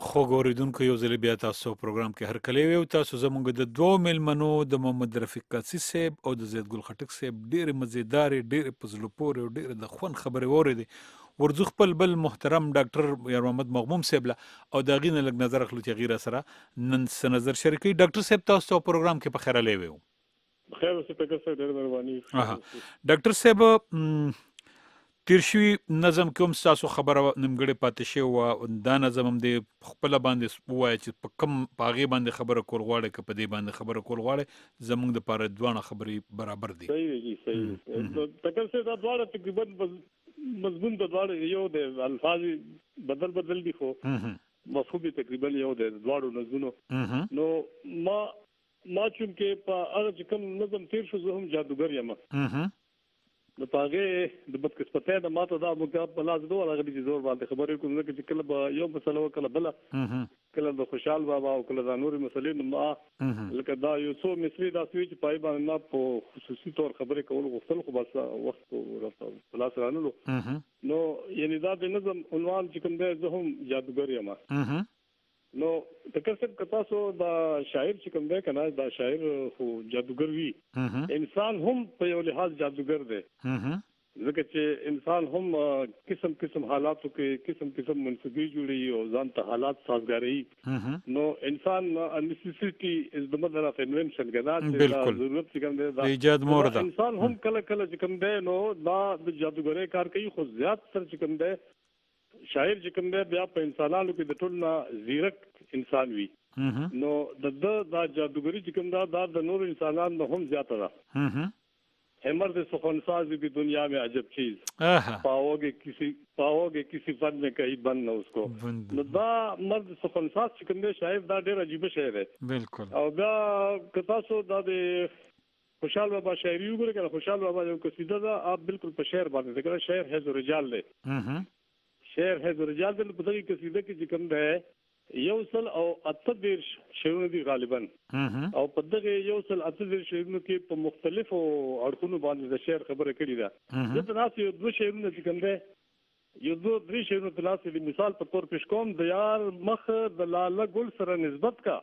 خوږ اورېدونکو یو ځل بیا تاسو پروګرام کې هرکلی وی او تاسو زموږ د دوو میلمنو د محمد رفیق قادسي صاحب او د زید ګل خټک صاحب ډېرې مزېدارې ډېرې په زړه پورې او ډېرې د خوند خبرې واورېدې. ورځو خپل بل محترم ډاکټر یار محمد مغموم صاحب له او د هغې نه لږ نظر اخلو چې هغې را سره نن څه نظر شریکوي. ډاکټر صاحب تاسو ته پروګرام کې په خیرالی وی. خیر اوسې پیکر صاحب ډېر مهرباني. ډاکټر صاحب تیر شوي نظم کې هم ستاسو خبره نیمګړې پاتې شوې وه دا نظم هم دی خپله باندې ووایه چې په کوم په هغې باندې خبره کول غواړئ که په دې باندې خبره کول غواړئ زموږ دپاره دواړه خبرې برابر دي. صحیح دی صحیح. پیکر صاحب دا دواړه تقریبا مضمون د دواړو یو دی الفاظ بدل دي خو مفهوم یې تقریبا یو دی د دواړو نظمونو. نو ما چونکې په هغه چې کوم نظم تیر شو زه هم جادوګر یم د پاغه د بدقسمتۍ د ماته دا موږ په لاس دوه راغلي چې زور باندې خبرې کوم چې کله به یو مسله وکړه بل کله د خوشحال بابا او کله د نور مسلې ما لکه دا یو څو مصری دا سوي چې پای باندې ما په خصوصي تور خبرې کول غوښتل خو بس وخت راځه لاس رانلو نو یعنی دا د نظم عنوان چې کوم دی زه هم جادوګر یم نو تکر صاحب کتا سو دا شاعر چې کوم دی کنه دا شاعر خو جادوګر وی انسان هم په یو لحاظ جادوګر دی ځکه چې انسان هم قسم قسم حالاتو کې قسم قسم منسوبي جوړي او ځان ته حالات سازګاري نو انسان necessity is the mother of invention کنه چې ضرورت چې کوم دی دا ایجاد مور ده انسان هم کله کله چې کوم دی نو دا د جادوګرۍ کار کوي خو زیات تر چې کوم دی شاعر چې کوم دی بیا په انسانانو کې د ټول نه زیرک انسان وي نو د دا جادوګری چې کوم دا د نور انسانانو هم زیاته ده مرد سخن ساز بھی دنیا میں عجب چیز پاؤ گے کسی فن میں کہیں بن نہ اس کو دا مرد سخن ساز چې کوم دی شاعر دا ډېر عجیب شعر دی بالکل او دا کتا سو دا د خوشحال بابا شاعری وګوره کنه خوشحال بابا یو قصیده ده آپ بالکل په شعر باندې ذکر شعر ہے رجال دی شعر ہے رجال دی په دغه قصیده کې چې کوم دی یو سل او 38 شعرونه دي غالبا او په دغه یو سل 38 شعرونو کې په مختلفو اړخونو باندې د شعر خبره کړې ده د تاسو یو دوه شعرونه چې کوم دی یو دوه درې شعرونه تاسو د مثال په تور پیش کوم د یار مخ د لاله ګل سره نسبت کا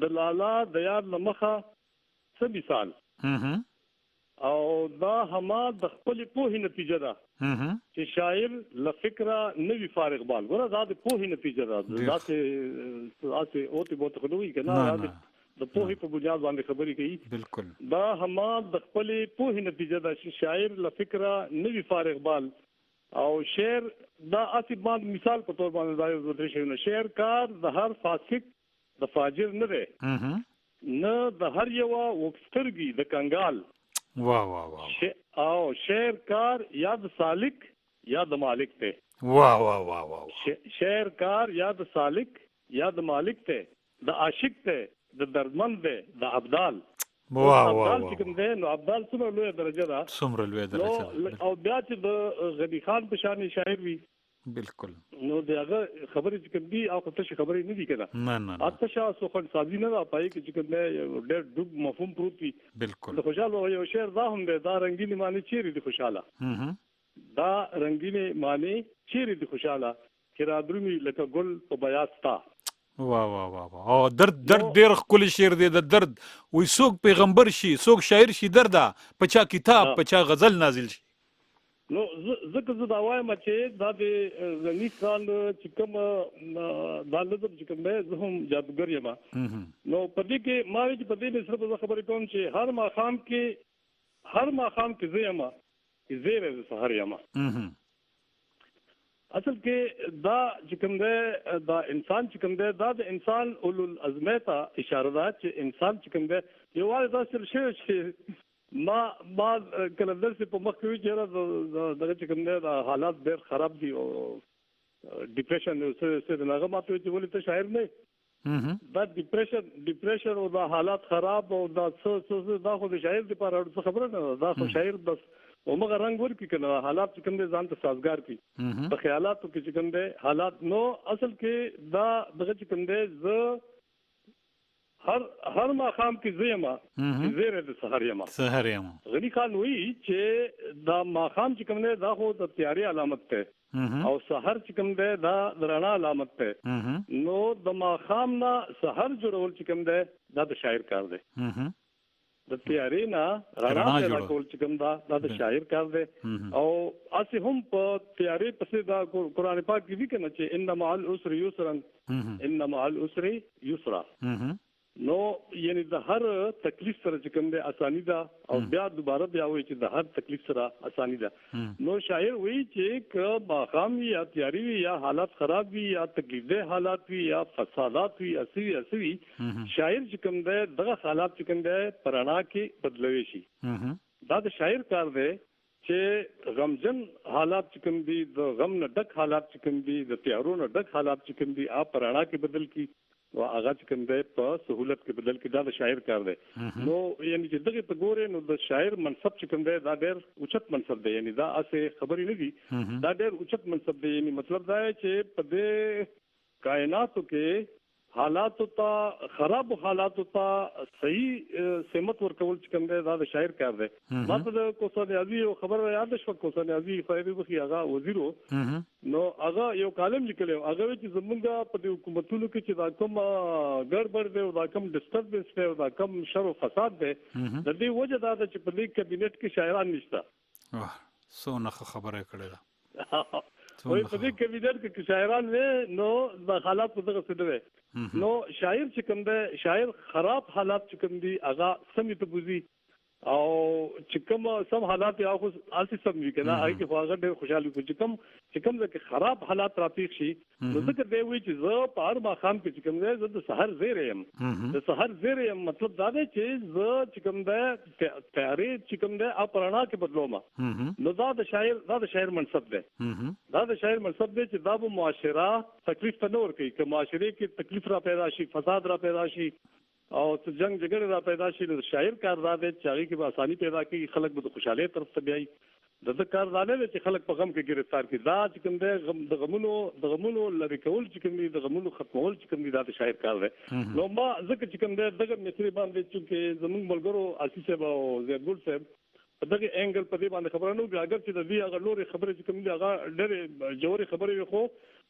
د لاله د یار مخه څه مثال او دا هما د خپل پوهې نتیجه ده چې شاعر لفکره نوی فارغ بال ګوره دا د پوهې نتیجه ده دا چې اوته بوت خلوي کنه د پوهې په بنیاد باندې خبرې کوي بالکل دا هما د خپل پوهې نتیجه ده چې شاعر لفکره نوی فارغ بال او شعر دا اسی باندې مثال په تور باندې دا یو درې شعرونه شعر کار د هر فاسق د فاجر نه ده نه د هر یو وکسترګي د کنګال واہ واہ واہ او شعر کار یا د سالک یا د مالک ته واہ واہ واہ واہ شعر کار یا د سالک یا د مالک ته د عاشق ته د دردمند ته د ابدال واہ واہ ابدال چې کوم دی نو ابدال څومره لوی درجه ده څومره لوی درجه او بیا چې د غنی خان په شان شاعر وي بالکل نو دغه خبرې چې کوم دي او څه خبرې نه دي کنه نه اته سخن سازی نه پای کې چې کوم دی ډېر ډوب مفهوم پروت وي بالکل خوشاله یو شعر دا هم دی دا رنگینی معنی چیرې دي خوشاله دا رنگینی معنی چیرې دي خوشاله چې را درومي لکه ګل په بیاستا واہ واہ واہ واہ او درد ډېر ښکلی شعر دی د درد وای څوک پیغمبر شي څوک شاعر شي درد پچا کتاب پچا غزل نازل شي نو زکه زه دا وایم چې دا د غنی خان چې کوم دا لږ چې کوم زه هم جادوګر یم نو په دې کې ما چې په دې سره په خبرې کوم چې هر ماقام کې زه یم چې زیره د سحر یم اصل کې دا چې کوم دا انسان چې کوم دا د انسان اولو العزم ته اشاره ده چې انسان چې کوم یو وایي دا چې ما کله درس په مخ کې چې دغه چې کوم دا حالات ډېر خراب دي او ډیپریشن څه نه ما ته چې ولې ته شاعر نه دا ډیپریشن او دا حالات خراب او دا څه دا خو د شاعر لپاره څه خبره نه دا خو شاعر بس اومغه رنگ ورکی کنه حالات چې کوم دي ځان ته سازگار کی په خیالاتو کې چې کوم دي حالات نو اصل کې دا دغه چې کوم دي ز هر ماقام کې زیما زیره د سحر یم غنی خان وی چې دا ماقام چې کوم دی دا خو د تیاری علامت ته او سحر چې کوم دی دا د رڼا علامت ته نو د ماقام نه سحر جوړول چې کوم دی دا د شاعر کار دی د تیاری نه رڼا پیدا کول چې کوم دا د شاعر کار دی او اسی هم په تیاری پسې دا قرآن پاک کې وی کنه چې ان مع العسر یسرا ان مع العسر یسرا نو یعنی د هر تکلیف سره چې کوم دی اسانی ده او بیا دوباره بیا وایي چې د هر تکلیف سره اسانی ده نو شاعر وایي چې ک ماقام یا تیاری وي یا حالات خراب وي یا تکلیف حالات وي یا فسادات وي اسوي شاعر چې کوم دی دغه حالات چې کوم دی پرانا کې بدلوي شي دا د شاعر کار دی چې غمجن حالات چې کوم دي د غم نه ډک حالات چې کوم دي د تیارو نه ډک حالات چې کوم دي اپ پرانا کې بدل کی او هغه چې کوم دی په سهولت کې بدل کې دا د شاعر کار دی نو یعنی چې دغه ته ګوره نو د شاعر منصب چې کوم دی دا ډېر اوچت منصب دی یعنی دا اسه خبرې نه دي دا ډېر اوچت منصب دی یعنی مطلب دا چې په دې کائناتو کې حالات ته خراب حالات ته صحیح سمت ورکول چې کوم دی دا د شاعر کار دی ماته د کوثر نیازي یو خبر یاد شو کوثر نیازي خو بخي هغه وزیرو نو هغه یو کالم لیکلو هغه چې زمونږ په حکومتونو کې چې دا کوم ګډوډ دی او دا کوم ډیسټربنس دی او دا کوم شر او فساد دی د دې وجه دا چې په دې کابینټ کې شاعران نشته سونه خبره کړې ده وای په دې کابینټ کې شاعران و نو د حالات په دغه څه دی نو شاعر چې کوم دی شاعر خراب حالات چې کوم دي هغه سمې ته بوزي او چې کوم سم حالات یا خو اسی سم وی کنه هغه کې هغه ډېر خوشاله کو چې کوم د خراب حالات راپیښ شي نو ځکه دی وی چې زه په هر ماقام کې چې کوم دی زه د سحر زیره يم د سحر زیره يم مطلب دا دی چې زه چې کوم دی تیاری چې کوم دی اپرانا کې بدلوم نو دا د شاعر منصب دی دا د شاعر منصب دی چې دا به معاشره تکلیف ته نور کوي چې معاشره کې تکلیف را پیدا شي فساد را پیدا شي او جنگ جګړه را پیدا شي د شاعر کار دا دی چې هغه کې به اساني پیدا کوي خلک به د خوشاله طرف ته بیاي د کار دا نه چې خلک په غم کې گرفتار کړي دا چې کوم دی د غمونو لری کول چې کوم دی د غمونو ختمول چې کوم دی دا د شاعر کار دی نو ما ځکه چې کوم دی دغه مصری باندې چې زموږ ملګرو آسی صاحب او زید ګل صاحب په دغه انګل په دې باندې خبره نو اگر چې د دې هغه لوري خبره چې کوم دی هغه ډېر جوړي خبره وي خو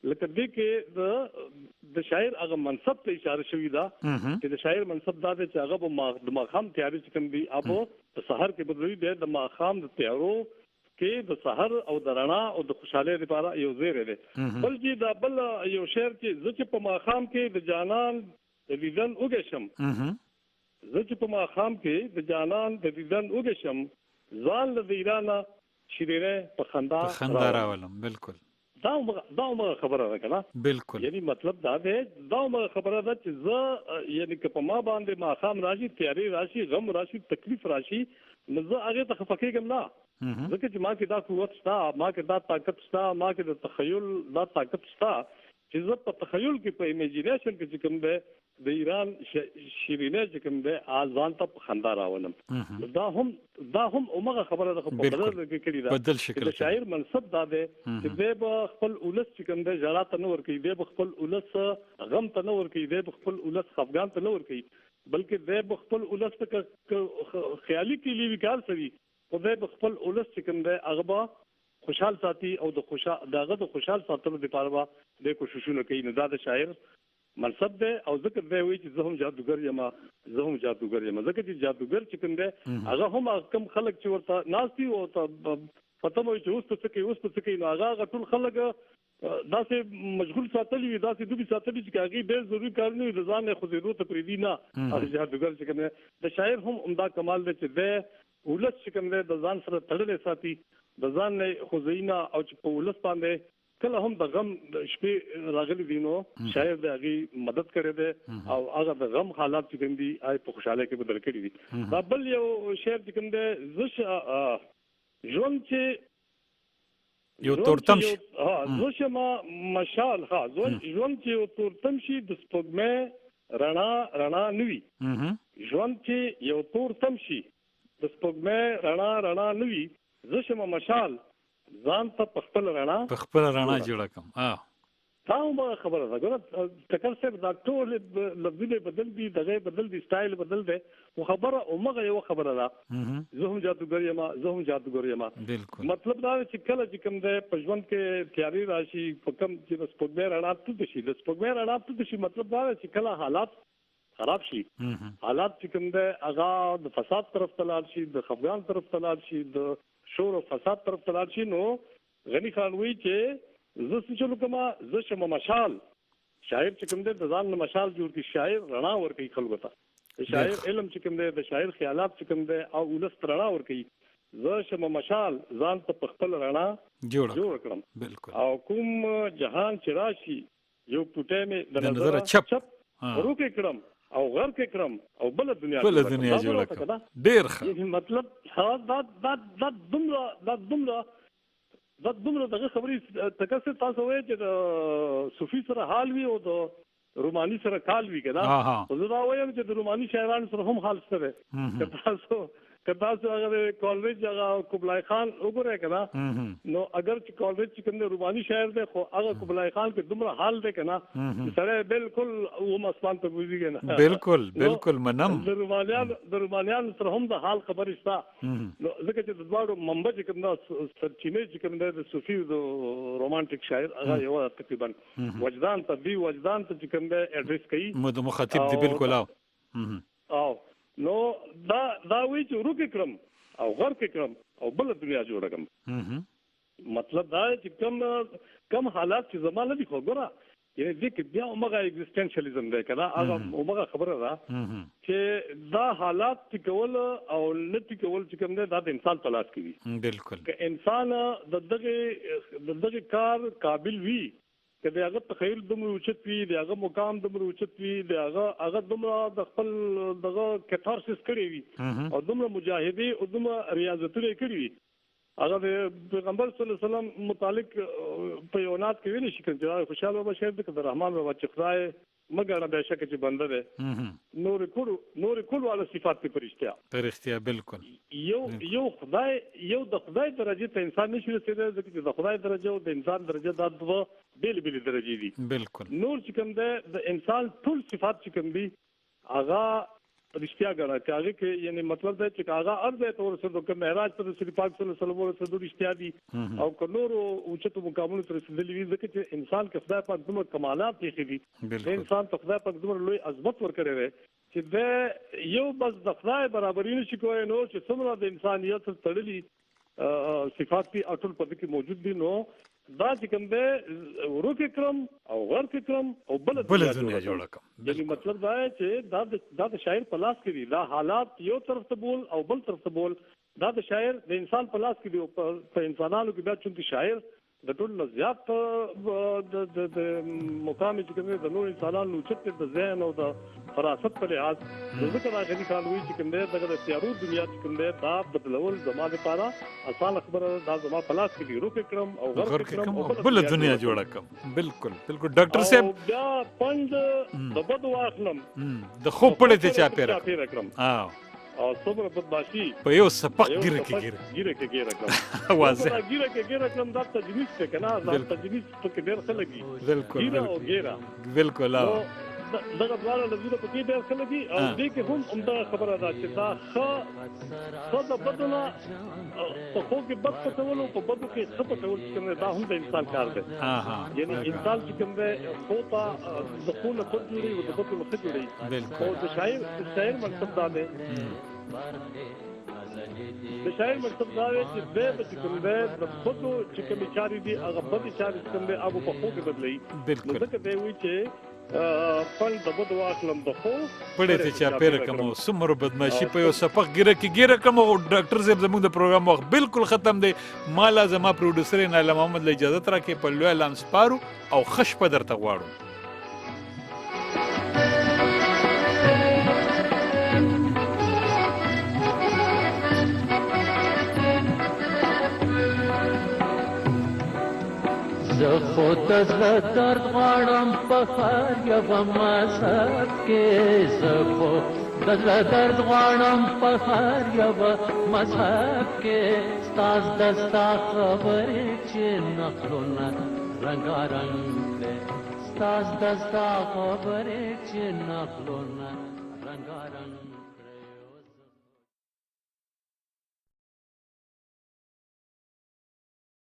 لکه دې کې د شاعر هغه منصب ته اشاره شوې ده چې د شاعر منصب دا دی چې هغه د ماقام تیاری چې کوم دی ابو د سحر کې بدلوي دی د ماقام د تیارو کې د سحر او د رڼا او د خوشاله لپاره یو زیره دی بل چې دا بل یو شعر چې زه په ماقام کې د جانان د دیدن وګشم زه چې په ماقام کې د جانان د دیدن وګشم ځان له ایران شیرینه په خندا راولم بالکل دا خبره ده کنه بالکل یعنی مطلب دا دی دا خبره ده چې زه یعنی که په ما باندې ما خام راشي تیاری راشي غم راشي تکلیف راشي نو زه هغه ته خفقېږم نه ځکه چې ما کې دا قوت شته ما کې دا طاقت شته ما کې د تخیل دا طاقت شته چې زه په تخیل کې په ایمیجینیشن کې کوم دی د ایران شیرینه چې کوم دی ځان ته خندا راولم دا هم عمره خبره ده په بدل کې کړی دا بدل شکل د شاعر منصب دا دی چې د خپل اولس چې کوم دی ژړا ته نه ورکوي د خپل اولس غم ته نه ورکوي د خپل اولس خفګان ته نه ورکوي بلکې د خپل اولس ته خیالي کې وکړ سوي او د خپل اولس چې کوم دی هغه خوشحال ساتي او د خوشحال ساتلو لپاره د کوششونه کوي نو دا د شاعر منصب دی او ذکر دی وی چې زه هم جادوګر یم ځکه چې جادوګر چې کوم دی هغه هم کم خلک چې ورته ناشتي او پته مو چې اوس څه کوي نو هغه ټول خلک داسې مشغول ساتلی وي داسې دوی ساتلی چې هغه ډېر ضروري کار نه وي د ځان نه خو ضرورت پرې دی نه هغه جادوګر چې کوم دی د شاعر هم عمده کمال دی چې د ولس چې کوم دی د ځان سره تړلې ساتي د ځان نه خوځینا او چې په ولس باندې کله هم د غم شپې راغلي دي نو شاعر د هغه مدد کړي دي او هغه د غم حالات چې کوم دي آی په خوشاله کې بدل کړي دي دا بل یو شعر چې کوم دی زش ژوند چې یو تورتم شي زش ما مشال ژوند چې یو تورتم شي د سپوږمۍ رڼا نوي ژوند چې یو تورتم شي د سپوږمۍ رڼا نوي زش ما مشال ځان ته په خپل رڼا جوړه کوم دا هم خبره ده ګوره ټکر صاحب دا ټول لفظونه بدل دي دغه بدل دي سټایل بدل دی خو خبره عمره یو خبره ده زه هم جادوګر یم بالکل مطلب دا چې کله چې کوم دی په ژوند کې تیاری راشي په کوم چې د سپوږمۍ رڼا تود شي د سپوږمۍ رڼا تود شي مطلب دا چې کله حالات خراب شي حالات چې کوم دی هغه د فساد طرف ته لاړ شي د خفګان طرف ته لاړ شي د شور او فساد طرف ته لاړ شي نو غنی خان وی چې زه څه چلو کوم زه شم مشال شاعر چې کوم دی د ځان نه مشال جوړ کی شاعر رڼا ورکوي خلکو ته شاعر علم چې کوم دی د شاعر خیالات چې کوم دی او ولس رڼا ورکوي زه شم مشال ځان ته په خپل رڼا جوړ کړم بالکل او کوم جهان چې راشي یو پټه مې د نظر چپ روکې کړم او غر کې کړم او بل دنیا جوړه کړم ډیر ښه مطلب دا دومره دغه خبرې تکسر تاسو وایي چې د صوفي سره حال وي او د روماني سره کال وی کنه خو زه دا وایم چې د روماني شاعرانو سره هم حال شته ده که تاسو هغه کالج هغه قبلای خان وګورئ کنه نو اگر چې کالج چې کوم روماني شاعر دی خو هغه قبلای خان کې دومره حال دی کنه سره بالکل و مسمان ته وځي کنه بالکل منم د رومانیان سره هم د حال خبرې شته نو ځکه چې د دواړو منبع چې کوم د سرچینې چې کوم د صوفي د رومانټیک شاعر هغه یو تقریبا وجدان ته چې کوم د اډریس کوي مخاطب دی بالکل او نو دا وی چې روکه کړم او غرق کړم او بل دنیا جوړ کړم مطلب دا چې کم حالات چې زمانه دي خو ګوره یعنی دې کې بیا عمره ایگزیسټنشلیزم دی کنه هغه عمره خبره ده چې دا حالات چې کول او لتی کول چې کوم دی دا د انسان په لاس کې وي بالکل که انسان د دغه کار قابل وي که دغه تخیل دومره اوچت وي دغه مقام دومره اوچت وي دغه دومره د خپل دغه کاتارسس کړی وي او دومره مجاهدي او دومره ریاضتونه کړی وي هغه د پیغمبر صلی الله علیه وسلم متعلق په یونات کې ویل شي چې خوشاله بابا شهید د رحمان بابا چې خدای مګر به شک چې بنده ده نور کول والا صفات په پرشتیا بالکل یو د خدای درجه ته انسان نشي رسیدای ځکه د خدای درجه او د انسان درجه د دوه بیل درجه دي بالکل نور چې کوم ده د انسان ټول صفات چې کوم دي هغه رښتیا ګڼه چې هغه کې یعنی مطلب دا چې هغه ارزه تور سره د معراج پر رسول پاک صلی الله علیه وسلم سره رښتیا دي او کلور او چته مقامونو سره رسیدلی وي ځکه چې انسان کې خدای پاک دومره کمالات یې دي د انسان ته خدای پاک دومره لوی عظمت ورکړي وي چې د یو بس د خدای برابرۍ نشي کوی نو چې څومره د انسانیت تړلي صفات په اټول پد کې موجود دي نو دا چې کوم ده ورکه کرم او غرق کرم او بل دنیا جوړ کړم یعنی مطلب دا چې دا د شاعر په لاس کې دي دا حالات یو طرف ته بول او بل طرف ته بول دا د شاعر د انسان په لاس کې دي او په انسانانو کې بیا چې شاعر د ټول زیات د مقام چې کوم د نور انسانانو چې د ذهن او د فراست په لحاظ ځکه دا غني خانوي چې کوم د تیارو دنیا چې کوم دا بدلول زموږ لپاره اسانه خبره دا زموږ په لاس کې دی روکه کړم او غرق کړم او بل دنیا جوړ کړم بالکل ډاکټر صاحب بیا پند د بد واخلم د خو پړې ته چا پیره کړم او صبر بدمعشي په یو سپق ګیره کې کړم واضح ګیره کې کړم دا تجویز څه کنه دا تجویز په ډېر څه لګي ګیره او ګیره بالکل دغه ډول لږه په دې ډېر څه لګي او دې کې هم عمده خبره ده چې دا خو د بدله په خو کې بد پټول او په بدو کې څه پټول چې دا هم د انسان کار دی یعنی انسان چې کوم دی خو ته د خو نه خود جوړي او د بدو نه خود جوړي او د شاعر مقصد دا دی د شاعر مطلب دا دی چې د کوم دی د بدو چې کوم چاري دي هغه بد چاري کوم دی هغه په خو کې بدلي نو ځکه دی وی چې پل د بد واخلم د خو پړې ته چا پیر کوم سمره بدمعشي په یو سپق ګیره کوم او ډاکټر صاحب زموږ د پروګرام وخت بالکل ختم دی مالا زما پروډوسر نه محمد له اجازه تر کې په لوی اعلان سپارو او خش په درته غواړو زه خود زړه درد غواړم په هر یوه مذهب کې زه خود زړه درد غواړم په هر یوه مذهب کې ستا ستا خبرې چې نقلونه رنګارنګ دی ستا خبرې چې نقلونه رنګارنګ